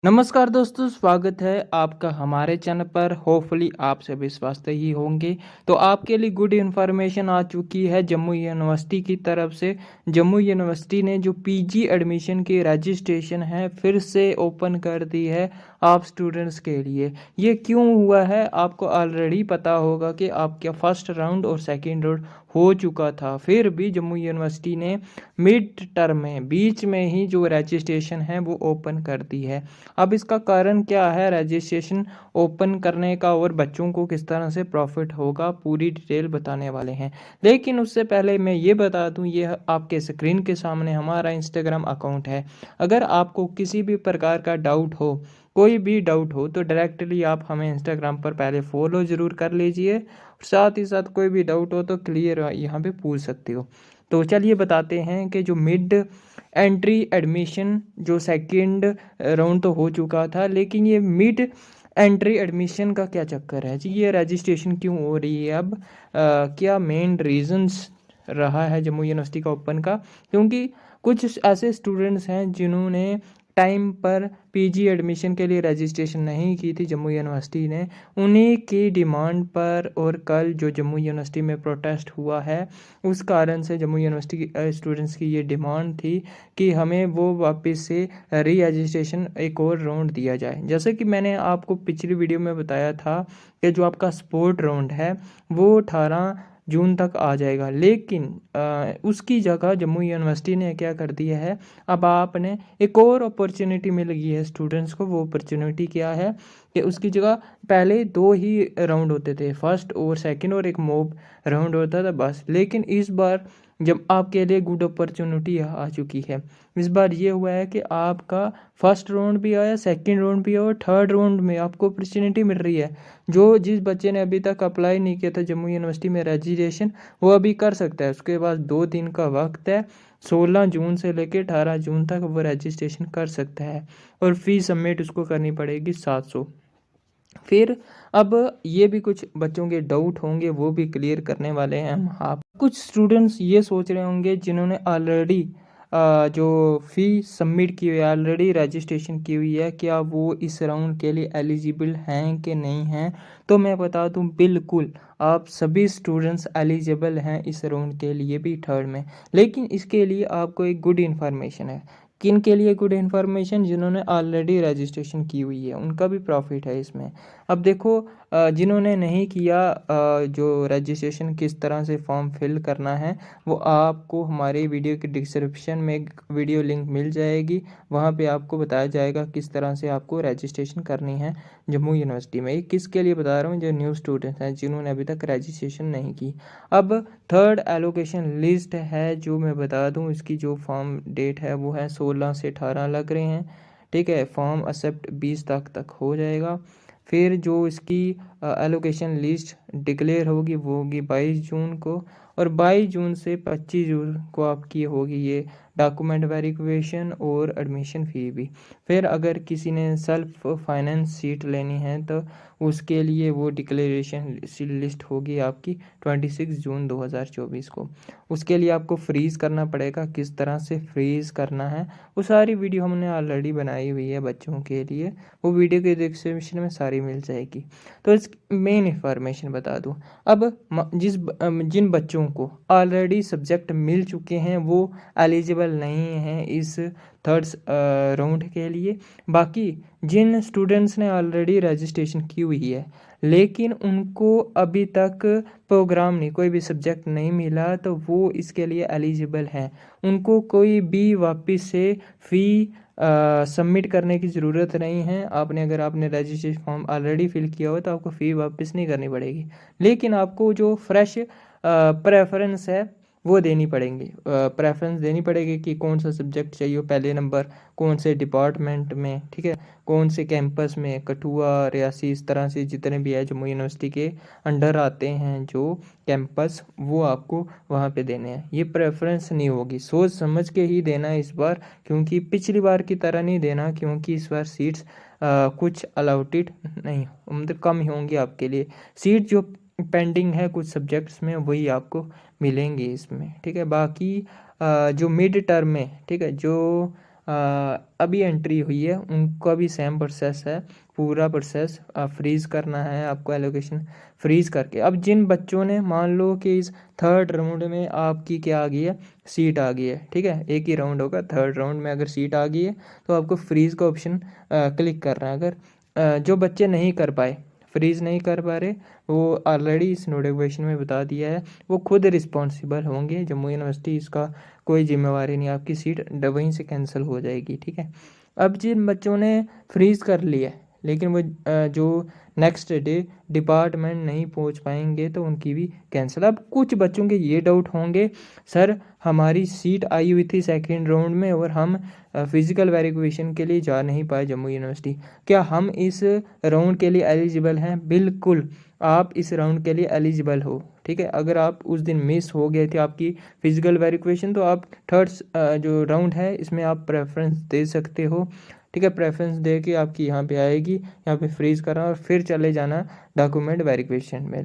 नमस्कार दोस्तों, स्वागत है आपका हमारे चैनल पर। होपफुली आप सभी स्वस्थ ही होंगे। तो आपके लिए गुड इन्फॉर्मेशन आ चुकी है जम्मू यूनिवर्सिटी की तरफ से। जम्मू यूनिवर्सिटी ने जो पीजी एडमिशन की रजिस्ट्रेशन है फिर से ओपन कर दी है आप स्टूडेंट्स के लिए। ये क्यों हुआ है आपको ऑलरेडी पता होगा कि आपका फर्स्ट राउंड और सेकेंड राउंड हो चुका था, फिर भी जम्मू यूनिवर्सिटी ने मिड टर्म में बीच में ही जो रजिस्ट्रेशन है वो ओपन कर दी है। अब इसका कारण क्या है रजिस्ट्रेशन ओपन करने का और बच्चों को किस तरह से प्रॉफिट होगा, पूरी डिटेल बताने वाले हैं। लेकिन उससे पहले मैं ये बता दूं, ये आपके स्क्रीन के सामने हमारा इंस्टाग्राम अकाउंट है। अगर आपको किसी भी प्रकार का डाउट हो, कोई भी डाउट हो, तो डायरेक्टली आप हमें इंस्टाग्राम पर पहले फॉलो ज़रूर कर लीजिए। साथ ही साथ कोई भी डाउट हो तो क्लियर यहाँ पे पूछ सकते हो। तो चलिए बताते हैं कि जो मिड एंट्री एडमिशन जो सेकंड राउंड तो हो चुका था, लेकिन ये मिड एंट्री एडमिशन का क्या चक्कर है जी, ये रजिस्ट्रेशन क्यों हो रही है अब, क्या मेन रीजंस रहा है जम्मू यूनिवर्सिटी का ओपन का। क्योंकि कुछ ऐसे स्टूडेंट्स हैं जिन्होंने टाइम पर पीजी एडमिशन के लिए रजिस्ट्रेशन नहीं की थी जम्मू यूनिवर्सिटी ने, उन्हीं की डिमांड पर और कल जो जम्मू यूनिवर्सिटी में प्रोटेस्ट हुआ है उस कारण से जम्मू यूनिवर्सिटी की स्टूडेंट्स की ये डिमांड थी कि हमें वो वापस से री रजिस्ट्रेशन एक और राउंड दिया जाए। जैसे कि मैंने आपको पिछली वीडियो में बताया था कि जो आपका स्पोर्ट राउंड है वो 18 जून तक आ जाएगा, लेकिन उसकी जगह जम्मू यूनिवर्सिटी ने क्या कर दिया है, अब आपने एक और अपॉर्चुनिटी मिल गई है स्टूडेंट्स को। वो अपॉर्चुनिटी क्या है कि उसकी जगह पहले दो ही राउंड होते थे, फर्स्ट और सेकंड, और एक मॉब राउंड होता था बस। लेकिन इस बार जब आपके लिए गुड अपॉर्चुनिटी आ चुकी है, इस बार ये हुआ है कि आपका फर्स्ट राउंड भी आया, सेकंड राउंड भी आया और थर्ड राउंड में आपको अपॉर्चुनिटी मिल रही है। जो जिस बच्चे ने अभी तक अप्लाई नहीं किया था जम्मू यूनिवर्सिटी में रजिस्ट्रेशन, वो अभी कर सकता है। उसके पास 2 दिन का वक्त है, 16 जून से लेकर 18 जून तक वो रजिस्ट्रेशन कर सकता है और फीस सबमिट उसको करनी पड़ेगी 700। फिर अब ये भी कुछ बच्चों के डाउट होंगे, वो भी क्लियर करने वाले हैं हम। आप कुछ स्टूडेंट्स ये सोच रहे होंगे जिन्होंने ऑलरेडी जो फ़ी सबमिट की हुई है, ऑलरेडी रजिस्ट्रेशन की हुई है, क्या वो इस राउंड के लिए एलिजिबल हैं कि नहीं हैं। तो मैं बता दूं, बिल्कुल आप सभी स्टूडेंट्स एलिजिबल हैं इस राउंड के लिए भी, थर्ड में। लेकिन इसके लिए आपको एक गुड इन्फॉर्मेशन है। किन के लिए गुड इन्फॉर्मेशन? जिन्होंने ऑलरेडी रजिस्ट्रेशन की हुई है उनका भी प्रॉफिट है इसमें। अब देखो, जिन्होंने नहीं किया, जो रजिस्ट्रेशन किस तरह से फॉर्म फिल करना है वो आपको हमारे वीडियो के डिस्क्रिप्शन में एक वीडियो लिंक मिल जाएगी। वहाँ पे आपको बताया जाएगा किस तरह से आपको रजिस्ट्रेशन करनी है जम्मू यूनिवर्सिटी में। ये किसके लिए बता रहा हूँ? जो न्यू स्टूडेंट्स हैं जिन्होंने अभी तक रजिस्ट्रेशन नहीं की। अब थर्ड एलोकेशन लिस्ट है जो मैं बता दूँ, इसकी जो फॉर्म डेट है वो है 16 से 18 लग रहे हैं। ठीक है, फॉर्म एक्सेप्ट 20 तक हो जाएगा। फिर जो इसकी एलोकेशन लिस्ट डिक्लेयर होगी वो होगी 22 जून को, और 22 जून से 25 जून को आपकी होगी ये डॉक्यूमेंट वेरिफिकेशन और एडमिशन फ़ी भी। फिर अगर किसी ने सेल्फ फाइनेंस सीट लेनी है तो उसके लिए वो डिक्लेरेशन लिस्ट होगी आपकी 26 जून 2024 को। उसके लिए आपको फ्रीज़ करना पड़ेगा। किस तरह से फ्रीज़ करना है वो सारी वीडियो हमने ऑलरेडी बनाई हुई है बच्चों के लिए, वो वीडियो के डिस्क्रिप्शन में सारी मिल जाएगी। तो इस मेन इंफॉर्मेशन बता दूं। अब जिन बच्चों को ऑलरेडी सब्जेक्ट मिल चुके हैं वो एलिजिबल नहीं हैं इस थर्ड राउंड के लिए। बाकी जिन स्टूडेंट्स ने ऑलरेडी रजिस्ट्रेशन की हुई है लेकिन उनको अभी तक प्रोग्राम नहीं, कोई भी सब्जेक्ट नहीं मिला, तो वो इसके लिए एलिजिबल हैं। उनको कोई भी वापस से फ़ी सबमिट करने की ज़रूरत नहीं है। अगर आपने रजिस्ट्रेशन फॉर्म ऑलरेडी फिल किया हो तो आपको फ़ी वापस नहीं करनी पड़ेगी। लेकिन आपको जो फ्रेश प्रेफरेंस है वो देनी पड़ेंगी, प्रेफरेंस देनी पड़ेगी कि कौन सा सब्जेक्ट चाहिए पहले नंबर, कौन से डिपार्टमेंट में, ठीक है, कौन से कैंपस में, कठुआ, रियासी, इस तरह से जितने भी है जम्मू यूनिवर्सिटी के अंडर आते हैं जो कैंपस, वो आपको वहाँ पे देने हैं। ये प्रेफरेंस नहीं होगी, सोच समझ के ही देना है इस बार, क्योंकि पिछली बार की तरह नहीं देना, क्योंकि इस बार सीट्स कुछ अलाउटेड नहीं, मतलब कम ही होंगी आपके लिए। सीट जो पेंडिंग है कुछ सब्जेक्ट्स में वही आपको मिलेंगी इसमें, ठीक है। बाकी जो मिड टर्म में, ठीक है, जो अभी एंट्री हुई है उनका भी सेम प्रोसेस है, पूरा प्रोसेस फ्रीज़ करना है आपको, एलोकेशन फ्रीज़ करके। अब जिन बच्चों ने मान लो कि इस थर्ड राउंड में आपकी क्या आ गई है, सीट आ गई है, ठीक है, एक ही राउंड होगा, थर्ड राउंड में अगर सीट आ गई है तो आपको फ्रीज़ का ऑप्शन क्लिक करना है। अगर जो बच्चे नहीं कर पाए, फ्रीज़ नहीं कर पा रहे, वो ऑलरेडी इस नोटिफिकेशन में बता दिया है, वो खुद रिस्पॉन्सिबल होंगे, जम्मू यूनिवर्सिटी इसका कोई जिम्मेवारी नहीं, आपकी सीट वहीं से कैंसिल हो जाएगी, ठीक है। अब जिन बच्चों ने फ्रीज़ कर लिया लेकिन वो जो नेक्स्ट डे डिपार्टमेंट नहीं पहुंच पाएंगे तो उनकी भी कैंसिल। अब कुछ बच्चों के ये डाउट होंगे, सर हमारी सीट आई हुई थी सेकेंड राउंड में और हम फिज़िकल वेरिफिकेशन के लिए जा नहीं पाए जम्मू यूनिवर्सिटी, क्या हम इस राउंड के लिए एलिजिबल हैं? बिल्कुल, आप इस राउंड के लिए एलिजिबल हो, ठीक है। अगर आप उस दिन मिस हो गए थे आपकी फिजिकल वेरिफिकेशन तो आप थर्ड जो राउंड है इसमें आप प्रेफरेंस दे सकते हो, ठीक है। प्रेफरेंस दे के आपकी यहाँ पे आएगी, यहाँ पे फ्रीज़ करना और फिर चले जाना डॉक्यूमेंट वेरिफिकेशन में।